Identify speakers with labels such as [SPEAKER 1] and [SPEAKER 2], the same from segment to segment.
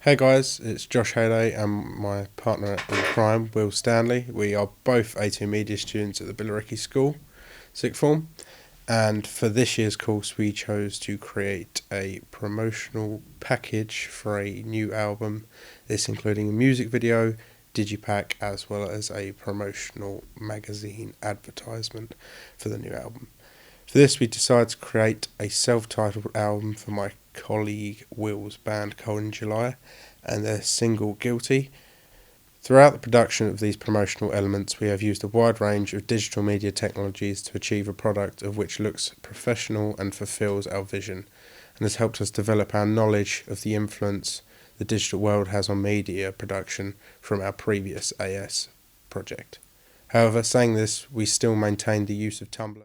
[SPEAKER 1] Hey guys, it's Josh Hayday and my partner in crime, Will Stanley. We are both A2 Media students at the Billericay School, sixth form, and for this year's course we chose to create a promotional package for a new album, this including a music video, digipack, as well as a promotional magazine advertisement for the new album. For this we decided to create a self-titled album for my colleague Will's band Cold in July and their single Guilty. Throughout the production of these promotional elements we have used a wide range of digital media technologies to achieve a product of which looks professional and fulfills our vision, and has helped us develop our knowledge of the influence the digital world has on media production from our previous AS project. However, saying this, we still maintain the use of Tumblr.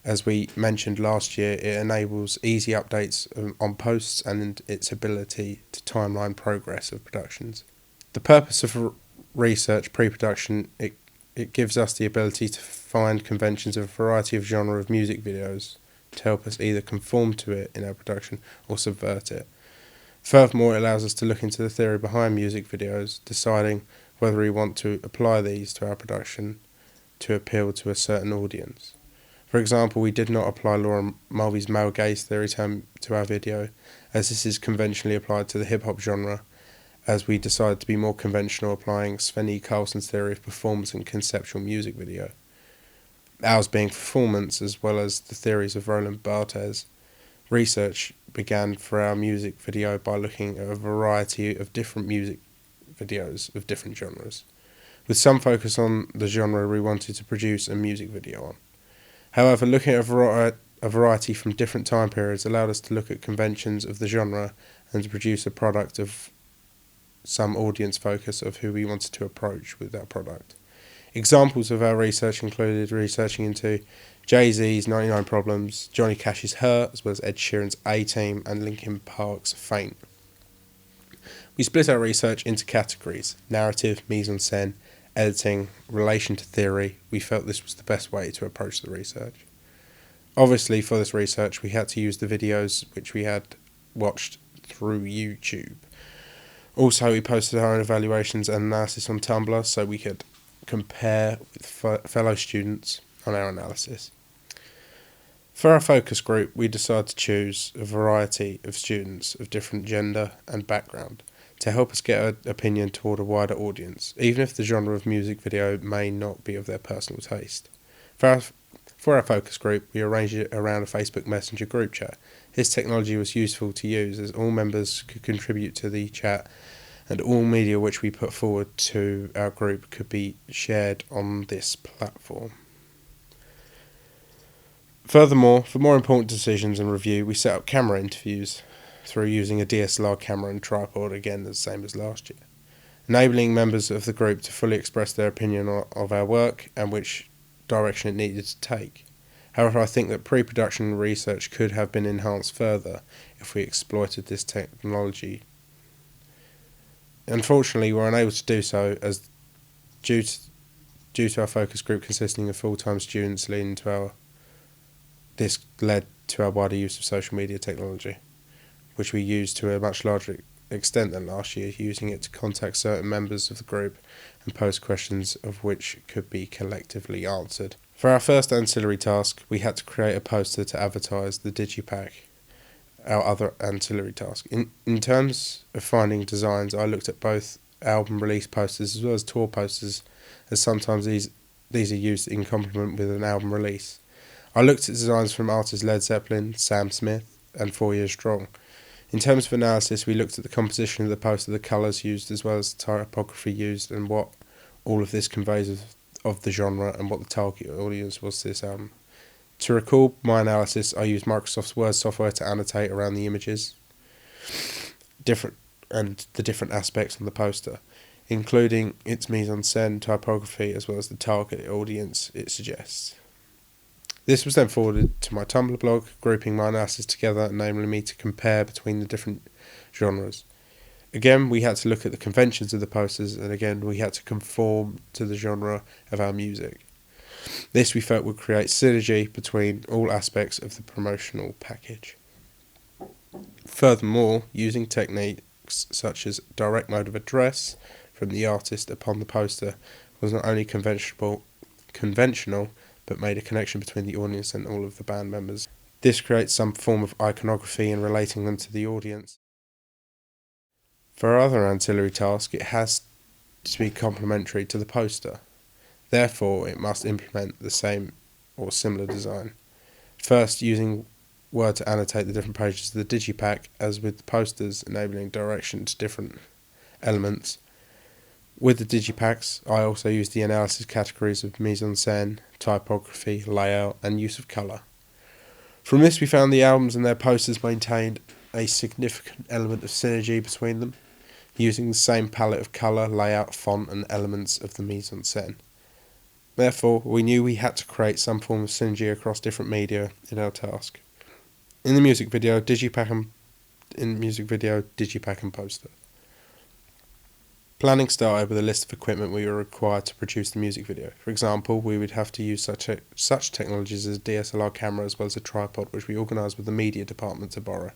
[SPEAKER 1] As we mentioned last year, it enables easy updates on posts and its ability to timeline progress of productions. The purpose of research pre-production, it gives us the ability to find conventions of a variety of genre of music videos to help us either conform to it in our production or subvert it. Furthermore, it allows us to look into the theory behind music videos, deciding whether we want to apply these to our production to appeal to a certain audience. For example, we did not apply Laura Mulvey's male gaze theory to our video, as this is conventionally applied to the hip-hop genre, as we decided to be more conventional applying Sven E. Carlson's theory of performance and conceptual music video, ours being performance as well as the theories of Roland Barthes. Research began for our music video by looking at a variety of different music videos of different genres, with some focus on the genre we wanted to produce a music video on. However, looking at a variety from different time periods allowed us to look at conventions of the genre and to produce a product of some audience focus of who we wanted to approach with that product. Examples of our research included researching into Jay-Z's 99 Problems, Johnny Cash's Hurt, as well as Ed Sheeran's A-Team and Linkin Park's Faint. We split our research into categories: narrative, mise-en-scène, editing, relation to theory. We felt this was the best way to approach the research. Obviously, for this research, we had to use the videos which we had watched through YouTube. Also, we posted our own evaluations and analysis on Tumblr so we could compare with fellow students on our analysis. For our focus group, we decided to choose a variety of students of different gender and background to help us get an opinion toward a wider audience, even if the genre of music video may not be of their personal taste. For our focus group, we arranged it around a Facebook Messenger group chat. This technology was useful to use as all members could contribute to the chat and all media which we put forward to our group could be shared on this platform. Furthermore, for more important decisions and review, we set up camera interviews through using a DSLR camera and tripod, again the same as last year, enabling members of the group to fully express their opinion of our work and which direction it needed to take. However, I think that pre-production research could have been enhanced further if we exploited this technology. Unfortunately, we were unable to do so as due to our focus group consisting of full-time students this led to our wider use of social media technology, which we used to a much larger extent than last year, using it to contact certain members of the group and pose questions of which could be collectively answered. For our first ancillary task, we had to create a poster to advertise the digipack, our other ancillary task. In terms of finding designs, I looked at both album release posters as well as tour posters, as sometimes these are used in complement with an album release. I looked at designs from artists Led Zeppelin, Sam Smith and 4 Years Strong. In terms of analysis, we looked at the composition of the poster, the colours used, as well as the typography used, and what all of this conveys of the genre and what the target audience was to this album. To recall my analysis, I used Microsoft's Word software to annotate around the images and the different aspects on the poster, including its mise-en-scène, typography, as well as the target audience it suggests. This was then forwarded to my Tumblr blog, grouping my analysis together, enabling me to compare between the different genres. Again, we had to look at the conventions of the posters, and again, we had to conform to the genre of our music. This we felt would create synergy between all aspects of the promotional package. Furthermore, using technique risks such as direct mode of address from the artist upon the poster was not only conventional but made a connection between the audience and all of the band members. This creates some form of iconography in relating them to the audience. For our other ancillary task, it has to be complementary to the poster. Therefore, it must implement the same or similar design. First, using Word to annotate the different pages of the digipack, as with the posters, enabling direction to different elements. With the digipacks, I also used the analysis categories of mise-en-scène, typography, layout, and use of colour. From this, we found the albums and their posters maintained a significant element of synergy between them, using the same palette of colour, layout, font, and elements of the mise-en-scène. Therefore, we knew we had to create some form of synergy across different media in our task. In the music video, digipack and poster. Planning started with a list of equipment we were required to produce the music video. For example, we would have to use such technologies as a DSLR camera as well as a tripod, which we organised with the media department to borrow.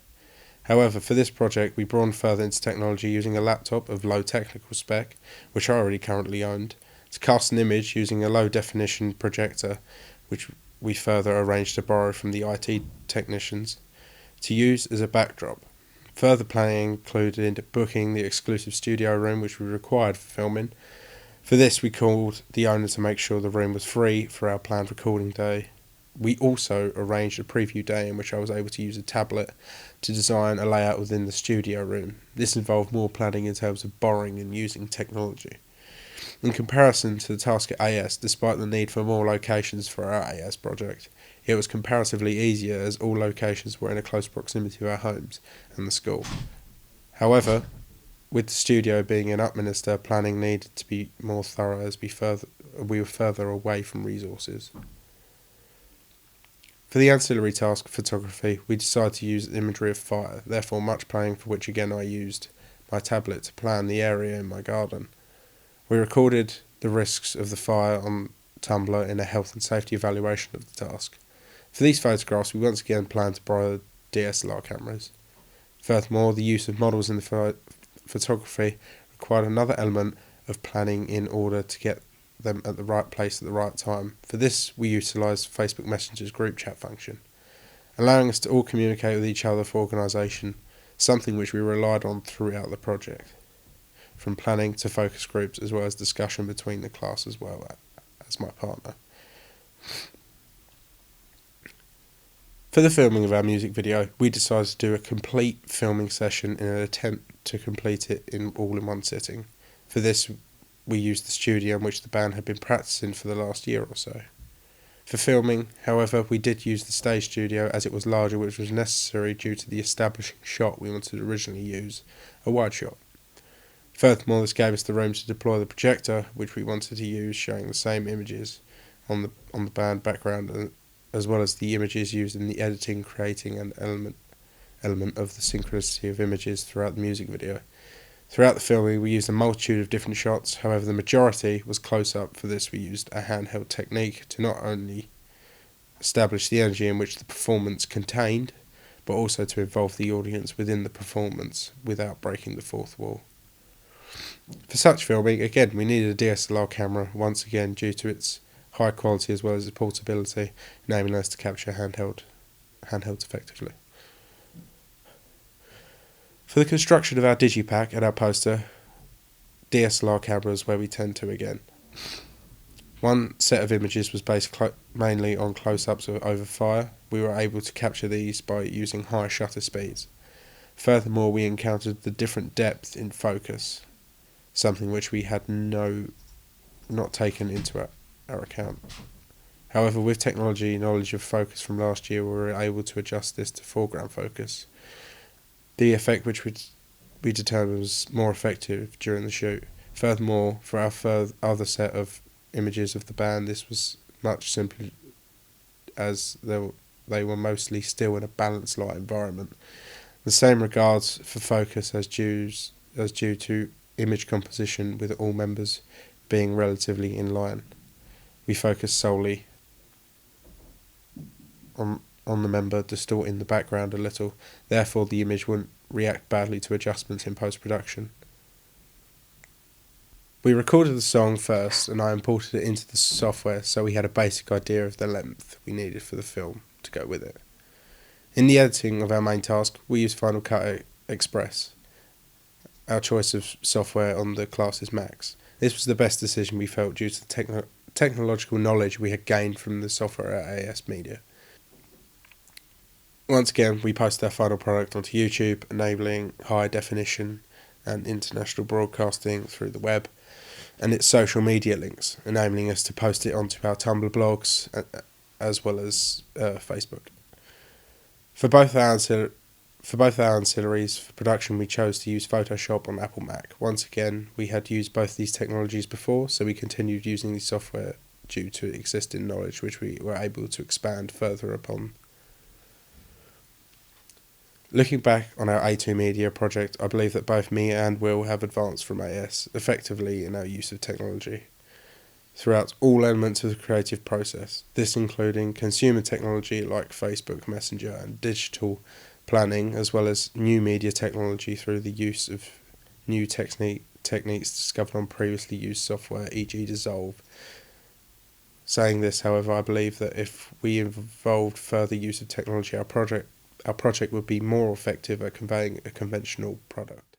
[SPEAKER 1] However, for this project, we broadened further into technology using a laptop of low technical spec, which I already currently owned, to cast an image using a low-definition projector, which we further arranged to borrow from the IT technicians, to use as a backdrop. Further planning included booking the exclusive studio room which we required for filming. For this, we called the owner to make sure the room was free for our planned recording day. We also arranged a preview day in which I was able to use a tablet to design a layout within the studio room. This involved more planning in terms of borrowing and using technology. In comparison to the task at AS, despite the need for more locations for our AS project, it was comparatively easier as all locations were in a close proximity to our homes and the school. However, with the studio being in Upminster, planning needed to be more thorough as we were further away from resources. For the ancillary task of photography, we decided to use imagery of fire, therefore much planning for which again I used my tablet to plan the area in my garden. We recorded the risks of the fire on Tumblr in a health and safety evaluation of the task. For these photographs, we once again planned to borrow DSLR cameras. Furthermore, the use of models in the photography required another element of planning in order to get them at the right place at the right time. For this, we utilised Facebook Messenger's group chat function, allowing us to all communicate with each other for organisation, something which we relied on throughout the project, from planning to focus groups as well as discussion between the class as well as my partner. For the filming of our music video, we decided to do a complete filming session in an attempt to complete it all in one sitting. For this, we used the studio in which the band had been practicing for the last year or so. For filming, however, we did use the stage studio as it was larger, which was necessary due to the establishing shot we wanted to originally use, a wide shot. Furthermore, this gave us the room to deploy the projector, which we wanted to use, showing the same images on the band background, as well as the images used in the editing, creating an element of the synchronicity of images throughout the music video. Throughout the filming, we used a multitude of different shots. However, the majority was close-up. For this, we used a handheld technique to not only establish the energy in which the performance contained, but also to involve the audience within the performance without breaking the fourth wall. For such filming, again, we needed a DSLR camera, once again due to its high quality as well as its portability, enabling us to capture handhelds effectively. For the construction of our digipack and our poster, DSLR cameras where we tend to again. One set of images was based mainly on close-ups over fire. We were able to capture these by using higher shutter speeds. Furthermore, we encountered the different depth in focus, something which we had not taken into our account. However, with technology knowledge of focus from last year, we were able to adjust this to foreground focus. The effect which we determined was more effective during the shoot. Furthermore, for our other set of images of the band, this was much simpler as they were mostly still in a balanced light environment. The same regards for focus as due to image composition, with all members being relatively in line. We focused solely on on the member, distorting the background a little. Therefore, the image wouldn't react badly to adjustments in post-production. We recorded the song first, and I imported it into the software so we had a basic idea of the length we needed for the film to go with it. In the editing of our main task, we used Final Cut Express. Our choice of software on the class is Max. This was the best decision we felt due to the technological knowledge we had gained from the software at AS Media. Once again, we posted our final product onto YouTube, enabling high definition and international broadcasting through the web, and its social media links, enabling us to post it onto our Tumblr blogs as well as Facebook. For both our ancillaries for production, we chose to use Photoshop on Apple Mac. Once again, we had used both these technologies before, so we continued using the software due to existing knowledge, which we were able to expand further upon. Looking back on our A2 Media project, I believe that both me and Will have advanced from AS effectively in our use of technology throughout all elements of the creative process, this including consumer technology like Facebook Messenger and digital planning, as well as new media technology through the use of new techniques discovered on previously used software, e.g. Dissolve. Saying this, however, I believe that if we involved further use of technology, our project would be more effective at conveying a conventional product.